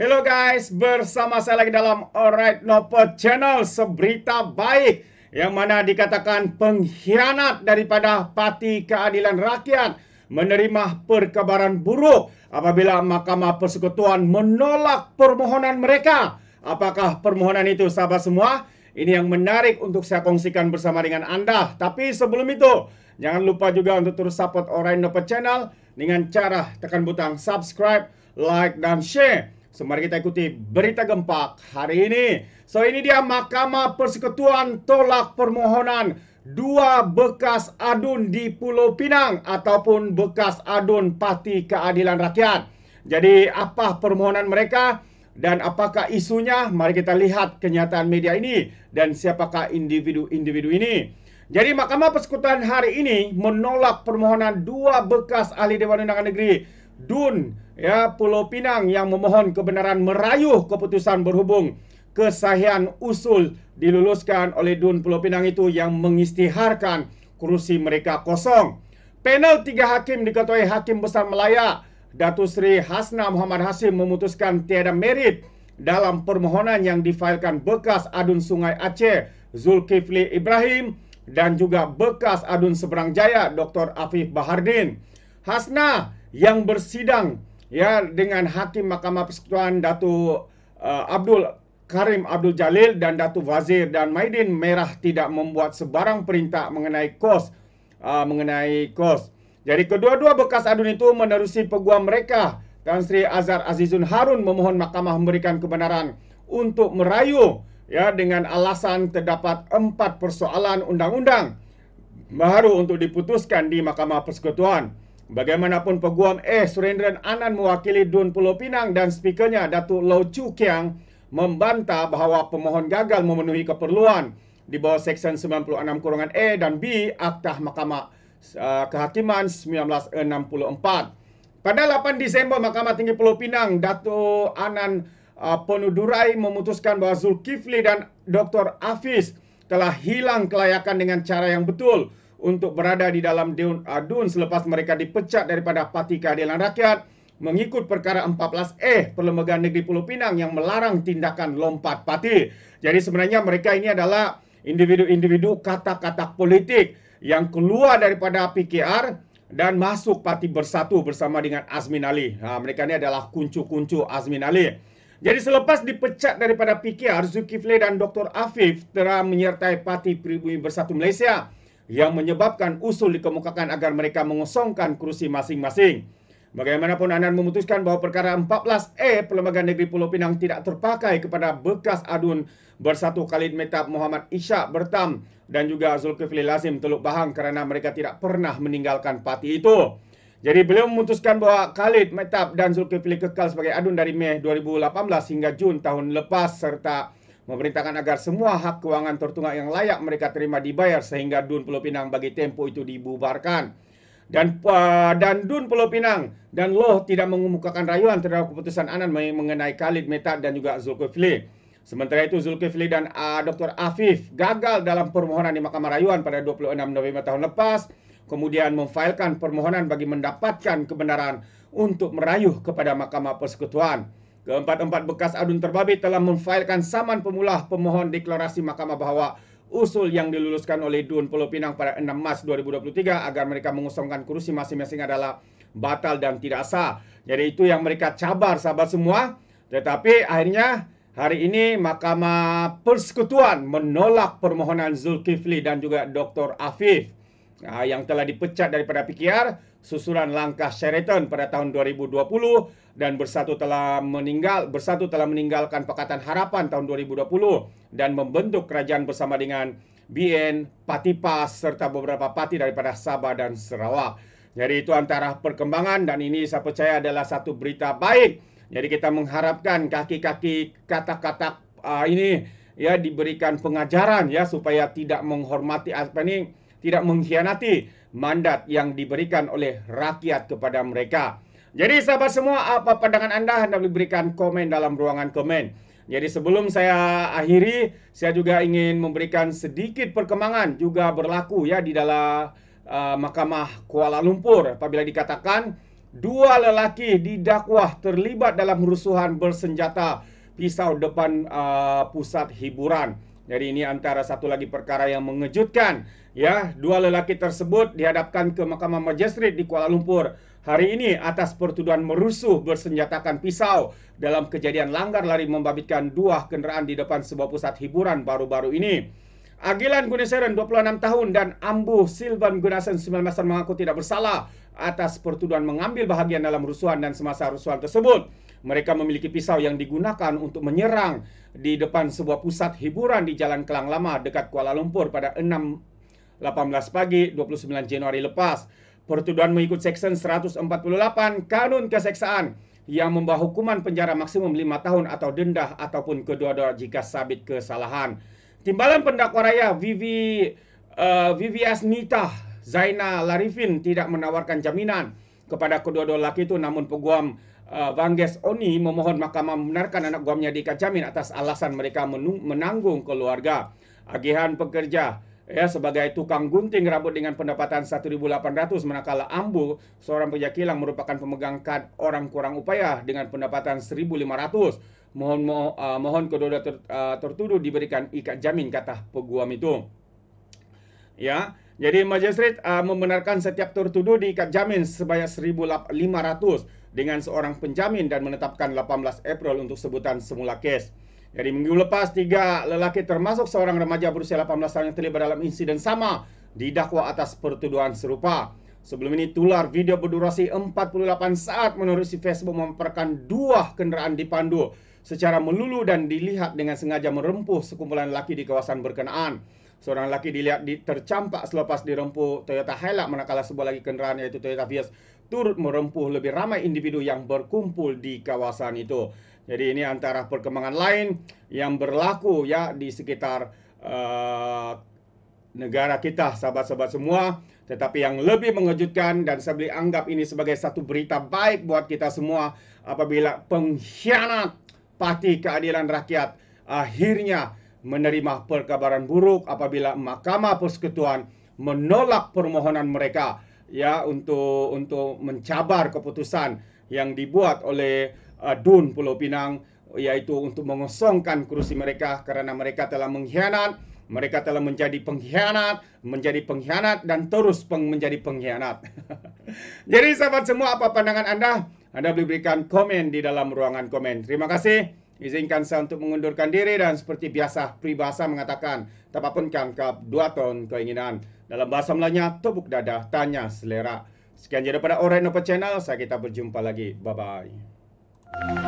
Hello guys, bersama saya lagi dalam Alright Nopo Channel. Seberita baik yang mana dikatakan pengkhianat daripada Parti Keadilan Rakyat menerima perkabaran buruk apabila Mahkamah Persekutuan menolak permohonan mereka. Apakah permohonan itu, sahabat semua? Ini yang menarik untuk saya kongsikan bersama dengan anda. Tapi sebelum itu, jangan lupa juga untuk terus support Alright Nopo Channel dengan cara tekan butang subscribe, like, dan share. So, mari kita ikuti berita gempak hari ini. So, ini dia Mahkamah Persekutuan tolak permohonan dua bekas adun di Pulau Pinang ataupun bekas adun Parti Keadilan Rakyat. Jadi, apa permohonan mereka dan apakah isunya? Mari kita lihat kenyataan media ini dan siapakah individu-individu ini. Jadi, Mahkamah Persekutuan hari ini menolak permohonan dua bekas ahli Dewan Undangan Negeri DUN Pulau Pinang yang memohon kebenaran merayu keputusan berhubung kesahihan usul diluluskan oleh DUN Pulau Pinang itu yang mengisytiharkan kerusi mereka kosong. Panel 3 hakim diketuai Hakim Besar Melaya Datuk Seri Hasna Muhammad Hasim memutuskan tiada merit dalam permohonan yang difailkan bekas adun Sungai Aceh Zulkifli Ibrahim dan juga bekas adun Seberang Jaya Dr. Afif Bahardin. Hasna yang bersidang dengan Hakim Mahkamah Persekutuan Datuk Abdul Karim Abdul Jalil dan Datuk Wazir dan Maidin Merah tidak membuat sebarang perintah mengenai kos. Jadi kedua-dua bekas adun itu menerusi peguam mereka. Tan Sri Azhar Azizun Harun memohon mahkamah memberikan kebenaran untuk merayu dengan alasan terdapat 4 persoalan undang-undang baru untuk diputuskan di Mahkamah Persekutuan. Bagaimanapun Peguam Surendran Anan mewakili DUN Pulau Pinang dan speakernya Datuk Lau Chu Kiang membantah bahawa pemohon gagal memenuhi keperluan di bawah Seksyen 96(e) dan B Aktah Mahkamah Kehakiman 1964. Pada 8 Disember, Mahkamah Tinggi Pulau Pinang, Datuk Anan Penudurai memutuskan bahawa Zulkifli dan Dr. Hafiz telah hilang kelayakan dengan cara yang betul untuk berada di dalam DUN selepas mereka dipecat daripada Parti Keadilan Rakyat mengikut perkara 14E Perlembagaan Negeri Pulau Pinang yang melarang tindakan lompat parti. Jadi sebenarnya mereka ini adalah individu-individu kata-kata politik yang keluar daripada PKR dan masuk Parti Bersatu bersama dengan Azmin Ali. Mereka ini adalah kuncu-kuncu Azmin Ali. Jadi selepas dipecat daripada PKR, Zulkifli dan Dr. Afif telah menyertai Parti Pribumi Bersatu Malaysia yang menyebabkan usul dikemukakan agar mereka mengosongkan kerusi masing-masing. Bagaimanapun Anan memutuskan bahawa perkara 14E Perlembagaan Negeri Pulau Pinang tidak terpakai kepada bekas adun Bersatu Khalid Mehtab Muhammad Ishak Bertam dan juga Zulkifli Lazim Teluk Bahang kerana mereka tidak pernah meninggalkan parti itu. Jadi beliau memutuskan bahawa Khalid Mehtab dan Zulkifli kekal sebagai adun dari Mei 2018 hingga Jun tahun lepas serta memerintahkan agar semua hak kewangan tertunggak yang layak mereka terima dibayar sehingga DUN Pulau Pinang bagi tempoh itu dibubarkan. Dan DUN Pulau Pinang dan Loh tidak mengemukakan rayuan terhadap keputusan Anan mengenai Khalid Mehtab dan juga Zulkifli. Sementara itu Zulkifli dan Dr. Afif gagal dalam permohonan di Mahkamah Rayuan pada 26 November tahun lepas, kemudian memfailkan permohonan bagi mendapatkan kebenaran untuk merayuh kepada Mahkamah Persekutuan. Keempat-empat bekas adun terbabit telah memfailkan saman pemulah pemohon deklarasi mahkamah bahawa usul yang diluluskan oleh DUN Pulau Pinang pada 6 Mac 2023 agar mereka mengosongkan kerusi masing-masing adalah batal dan tidak sah. Jadi itu yang mereka cabar, sahabat semua. Tetapi akhirnya hari ini Mahkamah Persekutuan menolak permohonan Zulkifli dan juga Dr. Afif yang telah dipecat daripada PKR susulan langkah Sheraton pada tahun 2020 dan Bersatu telah meninggalkan Pakatan Harapan tahun 2020 dan membentuk kerajaan bersama dengan BN, Parti PAS serta beberapa parti daripada Sabah dan Sarawak. Jadi itu antara perkembangan dan ini saya percaya adalah satu berita baik. Jadi kita mengharapkan kaki-kaki kata-kata ini diberikan pengajaran supaya tidak menghormati tidak mengkhianati mandat yang diberikan oleh rakyat kepada mereka. Jadi sahabat semua, apa pandangan anda? Anda boleh berikan komen dalam ruangan komen. Jadi sebelum saya akhiri, saya juga ingin memberikan sedikit perkembangan juga berlaku di dalam Mahkamah Kuala Lumpur apabila dikatakan dua lelaki didakwah terlibat dalam kerusuhan bersenjata pisau depan pusat hiburan. Jadi ini antara satu lagi perkara yang mengejutkan. Ya, dua lelaki tersebut dihadapkan ke Mahkamah Magistrate di Kuala Lumpur hari ini atas pertuduhan merusuh bersenjatakan pisau dalam kejadian langgar lari membabitkan dua kenderaan di depan sebuah pusat hiburan baru-baru ini. Agilan Gunasaran 26 tahun dan Ambu Silvan Gunasan 19 tahun mengaku tidak bersalah atas pertuduhan mengambil bahagian dalam rusuhan dan semasa rusuhan tersebut. Mereka memiliki pisau yang digunakan untuk menyerang di depan sebuah pusat hiburan di Jalan Kelang Lama dekat Kuala Lumpur pada 18 pagi 29 Januari lepas. Pertuduhan mengikut Seksyen 148 Kanun Keseksaan yang membawa hukuman penjara maksimum 5 tahun atau denda ataupun kedua-dua jika sabit kesalahan. Timbalan pendakwa raya VVS Nita Zaina Larifin tidak menawarkan jaminan kepada kedua-dua lelaki itu, namun peguam Vanges Oni memohon mahkamah membenarkan anak guamnya diikat jamin atas alasan mereka menanggung keluarga. Agihan pekerja sebagai tukang gunting rambut dengan pendapatan 1.800 manakala Ambu seorang pekerja kilang merupakan pemegang kad orang kurang upaya dengan pendapatan 1.500. Mohon kedua-dua tertuduh diberikan ikat jamin, kata peguam itu. Ya, jadi Magistrate membenarkan setiap tertuduh diikat jamin sebanyak 1.500 dengan seorang penjamin dan menetapkan 18 April untuk sebutan semula kes. Jadi minggu lepas 3 lelaki termasuk seorang remaja berusia 18 tahun yang terlibat dalam insiden sama didakwa atas pertuduhan serupa. Sebelum ini tular video berdurasi 48 saat menerusi Facebook memaparkan dua kenderaan dipandu secara melulu dan dilihat dengan sengaja merempuh sekumpulan lelaki di kawasan berkenaan. Seorang lelaki dilihat tercampak selepas dirempuh Toyota Hilux manakala sebuah lagi kenderaan yaitu Toyota Vios turut merempuh lebih ramai individu yang berkumpul di kawasan itu. Jadi ini antara perkembangan lain yang berlaku ya di sekitar negara kita, sahabat-sahabat semua. Tetapi yang lebih mengejutkan dan saya boleh anggap ini sebagai satu berita baik buat kita semua apabila pengkhianat Parti Keadilan Rakyat akhirnya menerima perkabaran buruk apabila Mahkamah Persekutuan menolak permohonan mereka ya untuk mencabar keputusan yang dibuat oleh DUN Pulau Pinang, yaitu untuk mengosongkan kerusi mereka karena mereka telah mengkhianat, mereka telah menjadi pengkhianat dan terus menjadi pengkhianat. Jadi sahabat semua, apa pandangan Anda? Anda boleh berikan komen di dalam ruangan komen. Terima kasih. Izinkan saya untuk mengundurkan diri dan seperti biasa peribahasa mengatakan, tapapun kangkap 2 ton keinginan. Dalam bahasa Melayunya, tepuk dada, tanya selera. Sekian je daripada Alright Nopa Channel. Saya kita berjumpa lagi. Bye-bye.